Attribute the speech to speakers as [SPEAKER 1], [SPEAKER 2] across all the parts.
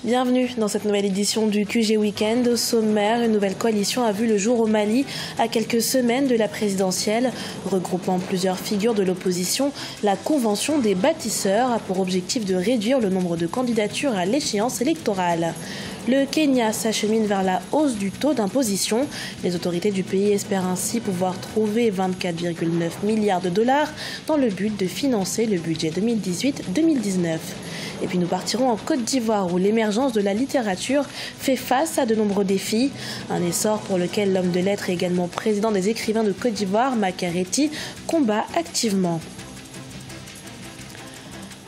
[SPEAKER 1] Bienvenue dans cette nouvelle édition du QG Weekend. Au sommaire, une nouvelle coalition a vu le jour au Mali à quelques semaines de la présidentielle. Regroupant plusieurs figures de l'opposition, la Convention des bâtisseurs a pour objectif de réduire le nombre de candidatures à l'échéance électorale. Le Kenya s'achemine vers la hausse du taux d'imposition. Les autorités du pays espèrent ainsi pouvoir trouver 24,9 milliards de dollars dans le but de financer le budget 2018-2019. Et puis nous partirons en Côte d'Ivoire où l'émergence de la littérature fait face à de nombreux défis. Un essor pour lequel l'homme de lettres et également président des écrivains de Côte d'Ivoire, Makareti, combat activement.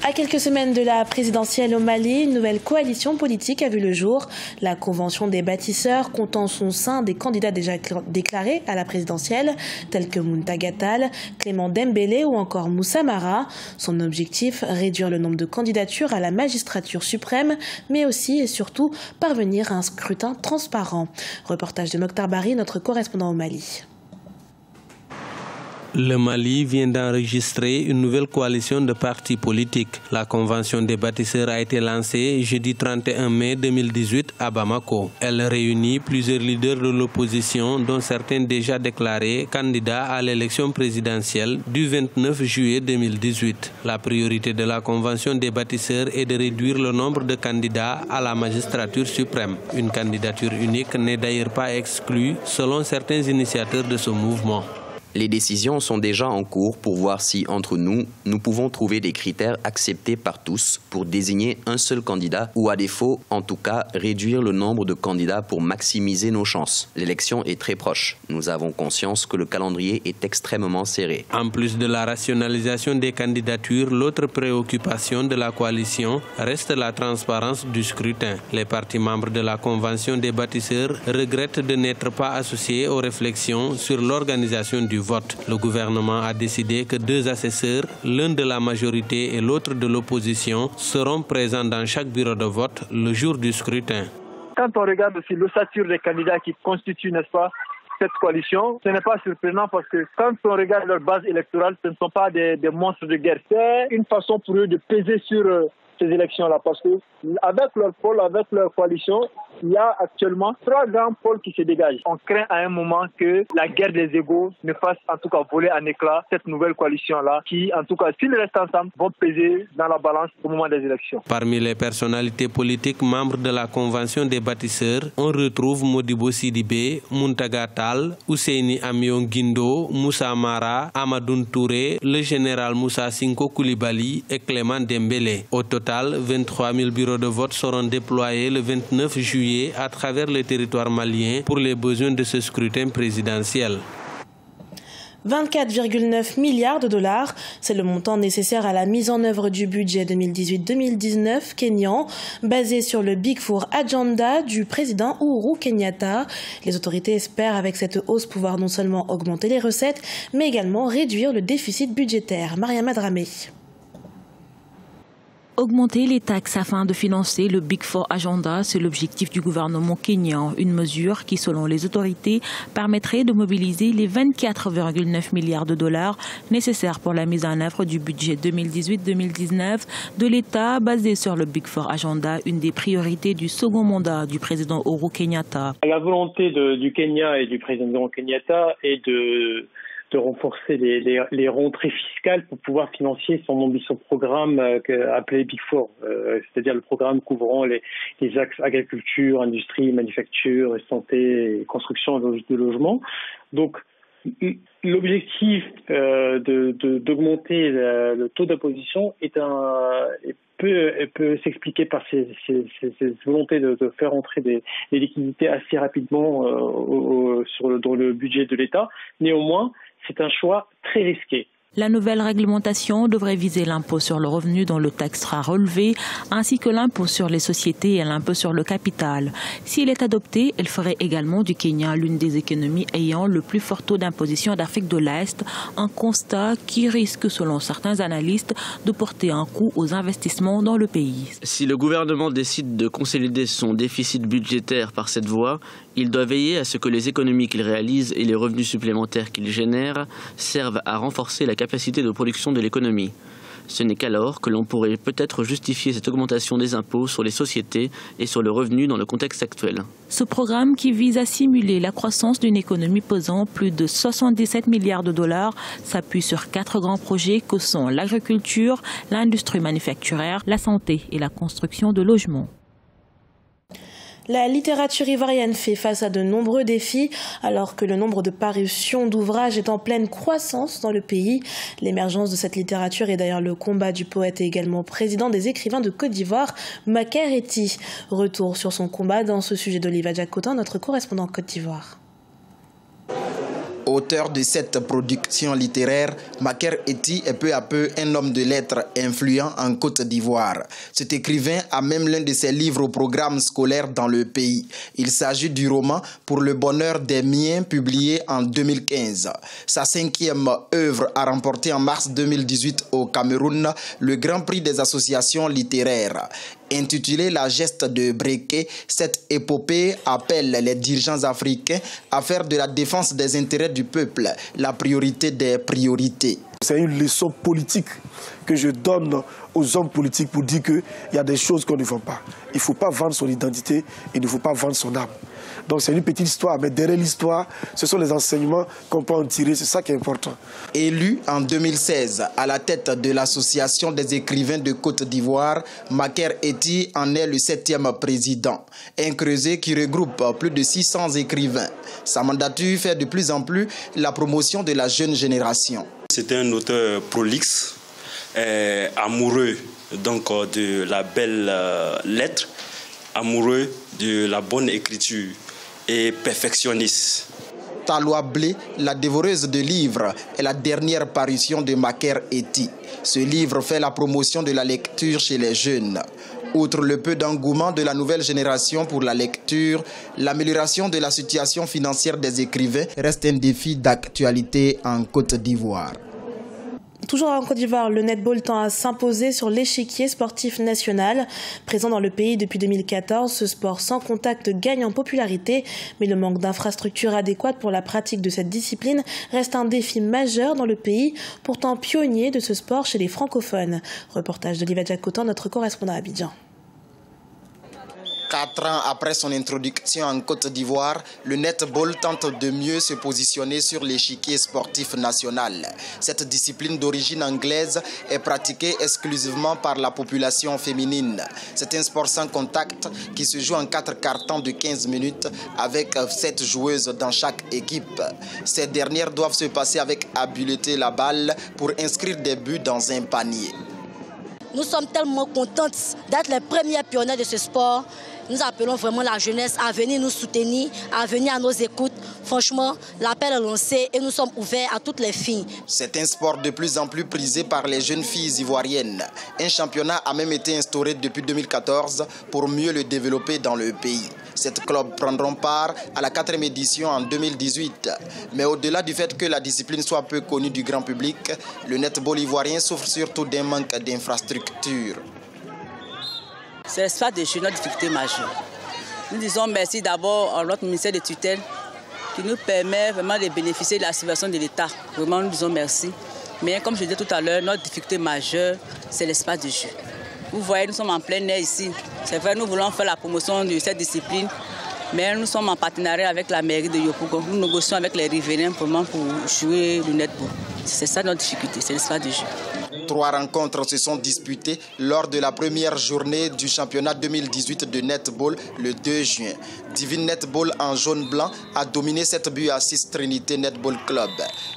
[SPEAKER 1] À quelques semaines de la présidentielle au Mali, une nouvelle coalition politique a vu le jour. La Convention des bâtisseurs compte en son sein des candidats déjà déclarés à la présidentielle, tels que Muntaga Tall, Clément Dembélé ou encore Moussa Mara. Son objectif, réduire le nombre de candidatures à la magistrature suprême, mais aussi et surtout parvenir à un scrutin transparent. Reportage de Mokhtar Bari, notre correspondant au Mali.
[SPEAKER 2] Le Mali vient d'enregistrer une nouvelle coalition de partis politiques. La Convention des bâtisseurs a été lancée jeudi 31 mai 2018 à Bamako. Elle réunit plusieurs leaders de l'opposition, dont certains déjà déclarés candidats à l'élection présidentielle du 29 juillet 2018. La priorité de la Convention des bâtisseurs est de réduire le nombre de candidats à la magistrature suprême. Une candidature unique n'est d'ailleurs pas exclue selon certains initiateurs de ce mouvement.
[SPEAKER 3] Les décisions sont déjà en cours pour voir si, entre nous, nous pouvons trouver des critères acceptés par tous pour désigner un seul candidat ou, à défaut, en tout cas, réduire le nombre de candidats pour maximiser nos chances. L'élection est très proche. Nous avons conscience que le calendrier est extrêmement serré.
[SPEAKER 2] En plus de la rationalisation des candidatures, l'autre préoccupation de la coalition reste la transparence du scrutin. Les partis membres de la Convention des bâtisseurs regrettent de n'être pas associés aux réflexions sur l'organisation du vote. Le gouvernement a décidé que 2 assesseurs, l'un de la majorité et l'autre de l'opposition, seront présents dans chaque bureau de vote le jour du scrutin.
[SPEAKER 4] Quand on regarde aussi l'ossature des candidats qui constituent, n'est-ce pas, cette coalition, ce n'est pas surprenant parce que quand on regarde leur base électorale, ce ne sont pas des monstres de guerre. C'est une façon pour eux de peser sur ces élections-là parce que avec leur pôle, avec leur coalition, il y a actuellement 3 grands pôles qui se dégagent. On craint à un moment que la guerre des égos ne fasse en tout cas voler en éclats cette nouvelle coalition-là qui, en tout cas, s'ils restent ensemble, vont peser dans la balance au moment des élections.
[SPEAKER 2] Parmi les personnalités politiques membres de la Convention des bâtisseurs, on retrouve Modibo Sidibé, Muntaga Tall, Ousseini Amion Guindo, Moussa Mara, Amadoun Touré, le général Moussa Sinko Koulibaly et Clément Dembélé. Au total, 23 000 bureaux de vote seront déployés le 29 juillet à travers le territoire malien pour les besoins de ce scrutin présidentiel.
[SPEAKER 1] 24,9 milliards de dollars, c'est le montant nécessaire à la mise en œuvre du budget 2018-2019 kényan, basé sur le Big Four Agenda du président Uhuru Kenyatta. Les autorités espèrent avec cette hausse pouvoir non seulement augmenter les recettes, mais également réduire le déficit budgétaire. Mariama Dramé.
[SPEAKER 5] Augmenter les taxes afin de financer le Big Four Agenda, c'est l'objectif du gouvernement kényan. Une mesure qui, selon les autorités, permettrait de mobiliser les 24,9 milliards de dollars nécessaires pour la mise en œuvre du budget 2018-2019 de l'État basé sur le Big Four Agenda, une des priorités du second mandat du président Uhuru Kenyatta.
[SPEAKER 6] La volonté du Kenya et du président Kenyatta est de renforcer les rentrées fiscales pour pouvoir financer son ambitieux programme appelé Big Four, c'est-à-dire le programme couvrant les axes agriculture, industrie, manufacture, santé, construction de logements. Donc, l'objectif d'augmenter le taux d'imposition peut s'expliquer par ces volontés de faire entrer des liquidités assez rapidement dans le budget de l'État. Néanmoins, c'est un choix très risqué.
[SPEAKER 5] La nouvelle réglementation devrait viser l'impôt sur le revenu dont le taxe sera relevé, ainsi que l'impôt sur les sociétés et l'impôt sur le capital. S'il est adopté, elle ferait également du Kenya l'une des économies ayant le plus fort taux d'imposition d'Afrique de l'Est, un constat qui risque, selon certains analystes, de porter un coup aux investissements dans le pays.
[SPEAKER 7] Si le gouvernement décide de consolider son déficit budgétaire par cette voie, il doit veiller à ce que les économies qu'il réalise et les revenus supplémentaires qu'il génère servent à renforcer la capacité de production de l'économie. Ce n'est qu'alors que l'on pourrait peut-être justifier cette augmentation des impôts sur les sociétés et sur le revenu dans le contexte actuel.
[SPEAKER 5] Ce programme qui vise à simuler la croissance d'une économie pesant plus de 77 milliards de dollars s'appuie sur 4 grands projets que sont l'agriculture, l'industrie manufacturière, la santé et la construction de logements.
[SPEAKER 1] La littérature ivoirienne fait face à de nombreux défis, alors que le nombre de parutions d'ouvrages est en pleine croissance dans le pays. L'émergence de cette littérature est d'ailleurs le combat du poète et également président des écrivains de Côte d'Ivoire, Maker Ety. Retour sur son combat dans ce sujet d'Oliva Diacotin, notre correspondant Côte d'Ivoire.
[SPEAKER 8] Auteur de cette production littéraire, Maker Ety est peu à peu un homme de lettres influent en Côte d'Ivoire. Cet écrivain a même l'un de ses livres au programme scolaire dans le pays. Il s'agit du roman Pour le bonheur des miens, publié en 2015. Sa 5e œuvre a remporté en mars 2018 au Cameroun le Grand Prix des associations littéraires. Intitulé La geste de Breké, cette épopée appelle les dirigeants africains à faire de la défense des intérêts du peuple la priorité des priorités.
[SPEAKER 9] C'est une leçon politique que je donne aux hommes politiques pour dire qu'il y a des choses qu'on ne vend pas. Il ne faut pas vendre son identité, il ne faut pas vendre son âme. Donc c'est une petite histoire, mais derrière l'histoire, ce sont les enseignements qu'on peut en tirer, c'est ça qui est important.
[SPEAKER 8] Élu en 2016 à la tête de l'Association des écrivains de Côte d'Ivoire, Maker Ety en est le 7e président. Un creuset qui regroupe plus de 600 écrivains. Sa mandature fait de plus en plus la promotion de la jeune génération.
[SPEAKER 10] C'est un auteur prolixe, amoureux donc, de la belle lettre, amoureux de la bonne écriture et perfectionniste.
[SPEAKER 8] Taloa Blé, la dévoreuse de livres, est la dernière parution de Maker Ety. Ce livre fait la promotion de la lecture chez les jeunes. Outre le peu d'engouement de la nouvelle génération pour la lecture, l'amélioration de la situation financière des écrivains reste un défi d'actualité en Côte d'Ivoire.
[SPEAKER 1] Toujours en Côte d'Ivoire, le netball tend à s'imposer sur l'échiquier sportif national. Présent dans le pays depuis 2014, ce sport sans contact gagne en popularité, mais le manque d'infrastructures adéquates pour la pratique de cette discipline reste un défi majeur dans le pays, pourtant pionnier de ce sport chez les francophones. Reportage d'Oliva Diacotin, notre correspondant à Abidjan.
[SPEAKER 8] 4 ans après son introduction en Côte d'Ivoire, le netball tente de mieux se positionner sur l'échiquier sportif national. Cette discipline d'origine anglaise est pratiquée exclusivement par la population féminine. C'est un sport sans contact qui se joue en 4 cartons de 15 minutes avec 7 joueuses dans chaque équipe. Ces dernières doivent se passer avec habileté la balle pour inscrire des buts dans un panier.
[SPEAKER 11] Nous sommes tellement contentes d'être les premiers pionniers de ce sport. Nous appelons vraiment la jeunesse à venir nous soutenir, à venir à nos écoutes. Franchement, l'appel est lancé et nous sommes ouverts à toutes les filles.
[SPEAKER 8] C'est un sport de plus en plus prisé par les jeunes filles ivoiriennes. Un championnat a même été instauré depuis 2014 pour mieux le développer dans le pays. Sept clubs prendront part à la 4e édition en 2018. Mais au-delà du fait que la discipline soit peu connue du grand public, le netball ivoirien souffre surtout d'un manque d'infrastructures.
[SPEAKER 12] C'est l'espace de jeu, notre difficulté majeure. Nous disons merci d'abord à notre ministère de tutelle qui nous permet vraiment de bénéficier de la subvention de l'État. Vraiment, nous disons merci. Mais comme je disais tout à l'heure, notre difficulté majeure, c'est l'espace de jeu. Vous voyez, nous sommes en plein air ici. C'est vrai, nous voulons faire la promotion de cette discipline, mais nous sommes en partenariat avec la mairie de Yopougon. Nous négocions avec les riverains pour jouer le netball. C'est ça notre difficulté, c'est l'espace de jeu.
[SPEAKER 8] 3 rencontres se sont disputées lors de la première journée du championnat 2018 de netball le 2 juin. Divine Netball en jaune-blanc a dominé 7 buts à 6 Trinité Netball Club.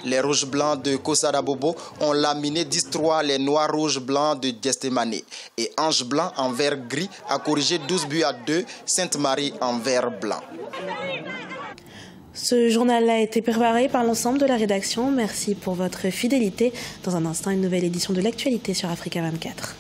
[SPEAKER 8] Les rouges-blancs de Kosada Bobo ont laminé 10-3 les noirs rouges-blancs de Gestemane. Et Ange Blanc en vert gris a corrigé 12 buts à 2 Sainte-Marie en vert blanc.
[SPEAKER 1] Ce journal a été préparé par l'ensemble de la rédaction. Merci pour votre fidélité. Dans un instant, une nouvelle édition de l'actualité sur Africa 24.